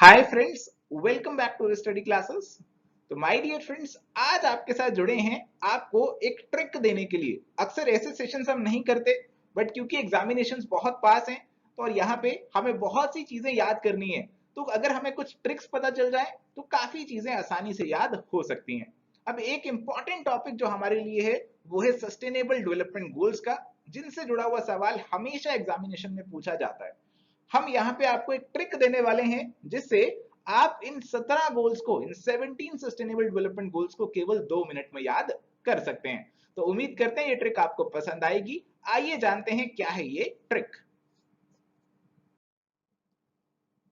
Hi friends, welcome back to study classes. तो my dear friends, आज आपके साथ जुड़े हैं आपको एक ट्रिक देने के लिए। अक्सर ऐसे सेशंस हम नहीं करते, बट क्योंकि एग्जामिनेशंस बहुत पास हैं तो और यहाँ पे हमें बहुत सी चीजें याद करनी है। तो अगर हमें कुछ ट्रिक्स पता चल जाए तो काफी चीजें आसानी से याद हो सकती हैं। अब एक इंपॉर्टेंट टॉपिक जो हमारे लिए है वो है सस्टेनेबल डेवलपमेंट गोल्स का, जिनसे जुड़ा हुआ सवाल हमेशा एग्जामिनेशन में पूछा जाता है। हम यहाँ पे आपको एक ट्रिक देने वाले हैं जिससे आप इन 17 गोल्स को, इन 17 सस्टेनेबल डेवलपमेंट गोल्स को केवल 2 मिनट में याद कर सकते हैं। तो उम्मीद करते हैं ये ट्रिक आपको पसंद आएगी। आइए जानते हैं क्या है ये ट्रिक।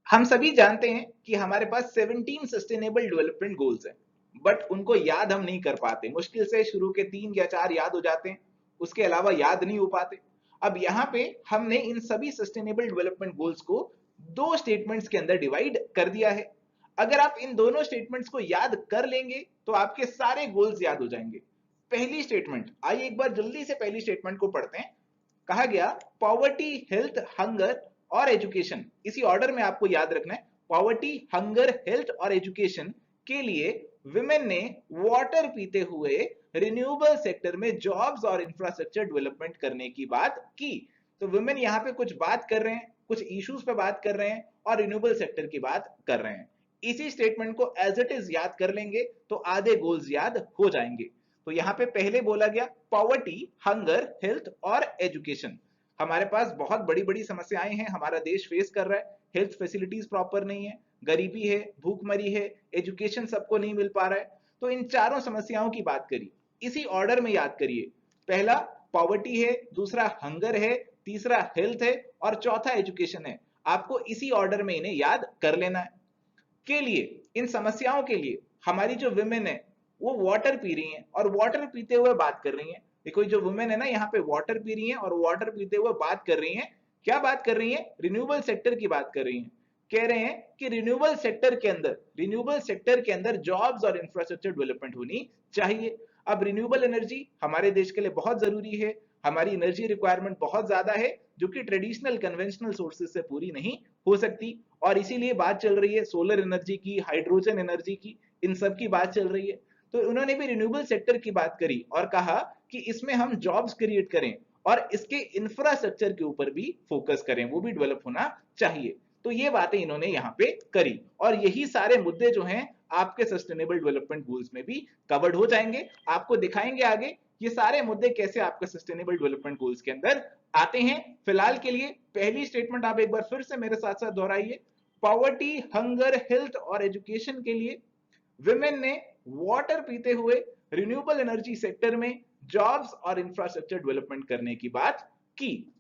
हम सभी जानते हैं कि हमारे पास 17 सस्टेनेबल डेवलपमेंट गोल्स हैं, बट उनको याद हम नहीं कर पाते। मुश्किल से शुरू के 3 या 4 याद हो जाते हैं, उसके अलावा याद नहीं हो पाते। अब यहाँ पे हमने इन सभी सस्टेनेबल डेवलपमेंट गोल्स को दो स्टेटमेंट्स के अंदर डिवाइड कर दिया है। अगर आप इन दोनों स्टेटमेंट्स को याद कर लेंगे तो आपके सारे गोल्स याद हो जाएंगे। पहली स्टेटमेंट, आइए एक बार जल्दी से पहली स्टेटमेंट को पढ़ते हैं। कहा गया पॉवर्टी, हेल्थ, हंगर और एजुकेशन, इसी ऑर्डर में आपको याद रखना है। पॉवर्टी, हंगर, हेल्थ और एजुकेशन के लिए विमेन ने वाटर पीते हुए रिन्यूएबल सेक्टर में जॉब्स और इंफ्रास्ट्रक्चर डेवलपमेंट करने की बात की। तो विमेन यहाँ पे कुछ बात कर रहे हैं, कुछ इश्यूज पे बात कर रहे हैं और रिन्यूएबल सेक्टर की बात कर रहे हैं। इसी स्टेटमेंट को एज इट इज याद कर लेंगे तो आधे गोल्स याद हो जाएंगे। तो यहाँ पे पहले बोला गया पॉवर्टी, हंगर, हेल्थ और एजुकेशन। हमारे पास बहुत बड़ी बड़ी समस्याएं हैं, हमारा देश फेस कर रहा है। हेल्थ फैसिलिटीज प्रॉपर नहीं है, गरीबी है, भूखमरी है, एजुकेशन सबको नहीं मिल पा रहा है। तो इन चारों समस्याओं की बात करिए, इसी ऑर्डर में याद करिए। पहला पॉवर्टी है, दूसरा हंगर है, तीसरा हेल्थ है और चौथा एजुकेशन है। आपको इसी ऑर्डर में इन्हें याद कर लेना है। के लिए, इन समस्याओं के लिए हमारी जो वुमेन है वो वाटर पी रही हैं और वाटर पीते हुए बात कर रही हैं। देखो जो वुमेन है ना, यहाँ पे वाटर पी रही हैं और वाटर पीते हुए बात कर रही हैं। क्या बात कर रही हैं? रिन्यूएबल सेक्टर की बात कर रही हैं। कह रहे हैं कि रिन्यूएबल सेक्टर के अंदर जॉब्स और इंफ्रास्ट्रक्चर डेवलपमेंट होनी चाहिए। अब रिन्यूएबल एनर्जी हमारे देश के लिए बहुत जरूरी है। हमारी एनर्जी रिक्वायरमेंट बहुत ज्यादा है जो कि ट्रेडिशनल कन्वेंशनल सोर्सेज से पूरी नहीं हो सकती। और इसीलिए बात चल रही है सोलर एनर्जी की, हाइड्रोजन एनर्जी की, इन सब की बात चल रही है। तो उन्होंने भी रिन्यूएबल सेक्टर की बात करी और कहा कि इसमें हम जॉब्स क्रिएट करें और इसके इंफ्रास्ट्रक्चर के ऊपर भी फोकस करें, वो भी डेवलप होना चाहिए। तो ये बातें इन्होंने यहाँ पे करी और यही सारे मुद्दे जो हैं आपके सस्टेनेबल डेवलपमेंट गोल्स में भी कवर्ड हो जाएंगे। आपको दिखाएंगे आगे ये सारे मुद्दे कैसे आपके सस्टेनेबल डेवलपमेंट गोल्स के अंदर आते हैं। फिलहाल के लिए पहली स्टेटमेंट आप एक बार फिर से मेरे साथ साथ दोहराइए। पॉवर्टी, हंगर, हेल्थ और एजुकेशन के लिए विमेन ने वाटर पीते हुए रिन्यूएबल एनर्जी सेक्टर में जॉब्स और इंफ्रास्ट्रक्चर डेवलपमेंट करने की बात की।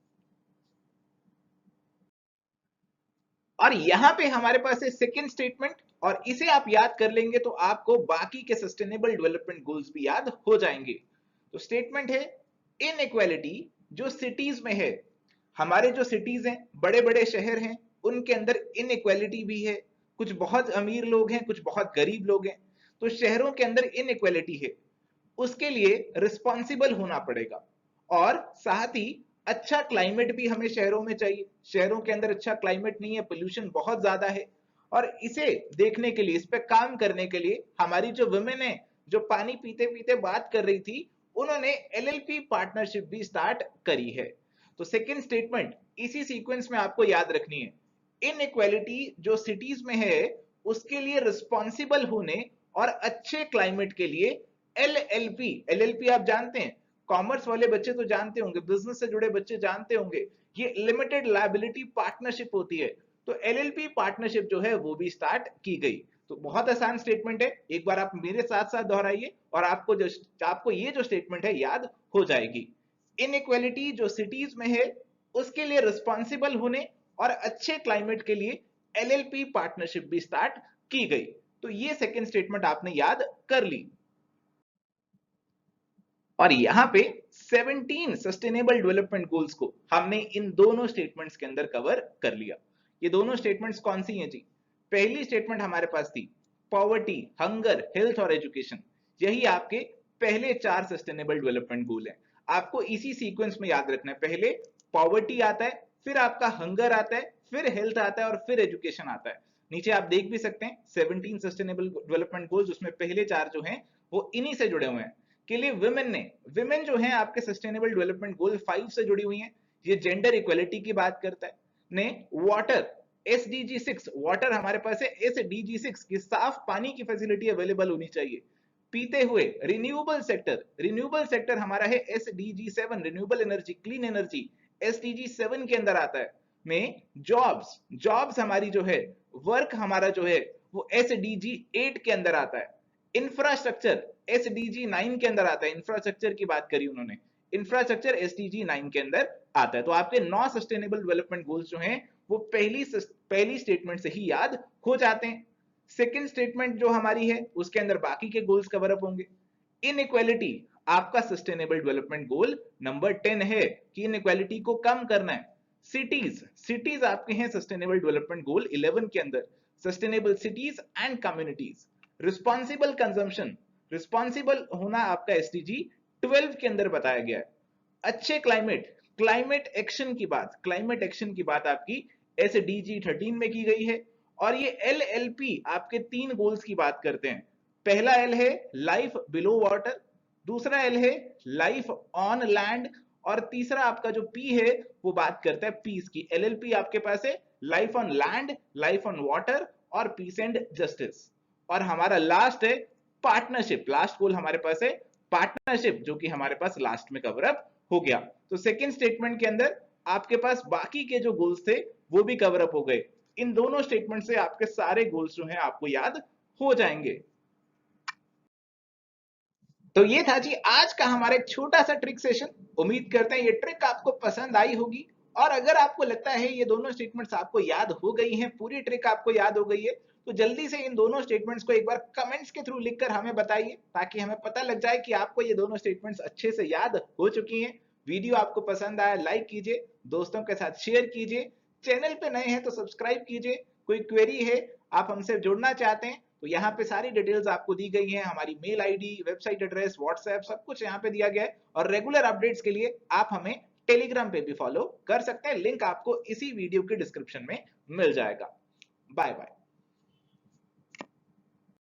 और यहां पे हमारे पास है सेकेंड स्टेटमेंट, और इसे आप याद कर लेंगे तो आपको बाकी के सस्टेनेबल डेवलपमेंट गोल्स भी याद हो जाएंगे। तो स्टेटमेंट है इनइक्वालिटी जो सिटीज में है, हमारे जो सिटीज हैं, बड़े बड़े शहर हैं, उनके अंदर इनइक्वालिटी भी है। कुछ बहुत अमीर लोग हैं, कुछ बहुत गरीब लोग हैं। तो शहरों के अंदर इनइक्वालिटी है, उसके लिए रिस्पॉन्सिबल होना पड़ेगा। और साथ ही अच्छा क्लाइमेट भी हमें शहरों में चाहिए। शहरों के अंदर अच्छा क्लाइमेट नहीं है, पोल्यूशन बहुत ज्यादा है। और इसे देखने के लिए, इस पे काम करने के लिए हमारी जो वुमेन है, जो पानी पीते पीते बात कर रही थी, उन्होंने एलएलपी पार्टनरशिप भी स्टार्ट करी है। तो सेकंड स्टेटमेंट इसी सीक्वेंस में आपको याद रखनी है। इनइक्वालिटी जो सिटीज में है उसके लिए रिस्पॉन्सिबल होने और अच्छे क्लाइमेट के लिए एलएलपी, एलएलपी आप जानते हैं, कॉमर्स वाले बच्चे तो जानते होंगे, बिजनेस से जुड़े बच्चे जानते होंगे, ये लिमिटेड लायबिलिटी पार्टनरशिप होती है। तो एलएलपी पार्टनरशिप जो है वो भी स्टार्ट की गई। तो बहुत आसान स्टेटमेंट है, एक बार आप मेरे साथ साथ दोहराइए और आपको ये जो स्टेटमेंट है याद हो जाएगी। इनइक्वालिटी जो सिटीज में है उसके लिए रिस्पॉन्सिबल होने और अच्छे क्लाइमेट के लिए एलएलपी पार्टनरशिप भी स्टार्ट की गई। तो ये सेकंड स्टेटमेंट आपने याद कर ली। और यहां पे 17 सस्टेनेबल डेवलपमेंट गोल्स को हमने इन दोनों स्टेटमेंट्स के अंदर कवर कर लिया। ये दोनों स्टेटमेंट्स कौन सी हैं जी? पहली स्टेटमेंट हमारे पास थी पॉवर्टी, हंगर, हेल्थ और एजुकेशन। यही आपके पहले 4 सस्टेनेबल डेवलपमेंट गोल हैं। आपको इसी सीक्वेंस में याद रखना है। पहले पॉवर्टी आता है, फिर आपका हंगर आता है, फिर हेल्थ आता है और फिर एजुकेशन आता है। नीचे आप देख भी सकते हैं 17 सस्टेनेबल डेवलपमेंट गोल्स, उसमें पहले 4 जो हैं वो इन्हीं से जुड़े हुए हैं। के लिए विमेन जो है आपके सस्टेनेबल डेवलपमेंट गोल 5 से जुड़ी हुई हैं, ये जेंडर इक्वलिटी की बात करता है। ने वाटर, एसडीजी 6, वाटर हमारे पास है एसडीजी 6 की साफ पानी की फैसिलिटी अवेलेबल होनी चाहिए। पीते हुए रिन्यूएबल सेक्टर हमारा है SDG 7, renewable energy, clean energy, SDG 7 के अंदर आता है। में जॉब्स हमारी जो है, वर्क हमारा जो है वो एसडीजी 8 के अंदर आता है। इंफ्रास्ट्रक्चर एसडीजी 9 के अंदर आता है, इंफ्रास्ट्रक्चर की बात करी उन्होंने, इंफ्रास्ट्रक्चर एसडीजी 9 के अंदर आता है। तो आपके 9 सस्टेनेबल डेवलपमेंट गोल्स जो हैं वो पहली स्टेटमेंट से ही याद हो जाते हैं। सेकंड स्टेटमेंट जो हमारी है उसके अंदर बाकी के गोल्स कवर अप होंगे। इनइक्वालिटी आपका सस्टेनेबल डेवलपमेंट गोल नंबर 10 है कि इनइक्वालिटी को कम करना है। सिटीज आपके हैं सस्टेनेबल डेवलपमेंट गोल 11 के अंदर, sustainable cities and communities. Responsible consumption, responsible होना आपका एसडीजी 12 के अंदर बताया गया है। अच्छे क्लाइमेट एक्शन की बात आपकी एसडीजी 13 में की गई है। और ये एलएलपी आपके 3 गोल्स की बात करते हैं। पहला एल है लाइफ बिलो वाटर, दूसरा एल है लाइफ ऑन लैंड, और तीसरा आपका जो पी है वो बात करता है पीस की। एलएलपी आपके पास है life on land, life on water और पीस एंड जस्टिस। और हमारा लास्ट है पार्टनरशिप, लास्ट गोल हमारे पास है पार्टनरशिप, जो कि हमारे पास लास्ट में कवर अप हो गया। तो सेकंड स्टेटमेंट के अंदर आपके पास बाकी के जो गोल्स थे वो भी कवर अप हो गए। इन दोनों स्टेटमेंट से आपके सारे गोल्स जो हैं आपको याद हो जाएंगे। तो ये था जी आज का हमारा एक छोटा सा ट्रिक सेशन। उम्मीद करते हैं ये ट्रिक आपको पसंद आई होगी। और अगर आपको लगता है ये दोनों स्टेटमेंट्स आपको याद हो गई हैं, पूरी ट्रिक आपको याद हो गई है, तो जल्दी से इन दोनों स्टेटमेंट्स को एक बार कमेंट्स के थ्रू लिखकर हमें बताइए, ताकि हमें पता लग जाए कि आपको ये दोनों स्टेटमेंट्स अच्छे से याद हो चुकी हैं। वीडियो आपको पसंद आया लाइक कीजिए, दोस्तों के साथ शेयर कीजिए, चैनल पे नए हैं तो सब्सक्राइब कीजिए। कोई क्वेरी है, आप हमसे जुड़ना चाहते हैं, तो यहाँ पे सारी डिटेल्स आपको दी गई हैं, हमारी mail ID, website address, WhatsApp, सब कुछ यहाँ पे दिया गया है। और रेगुलर अपडेट्स के लिए आप हमें टेलीग्राम पे भी फॉलो कर सकते हैं, लिंक आपको इसी वीडियो के डिस्क्रिप्शन में मिल जाएगा। Bye bye.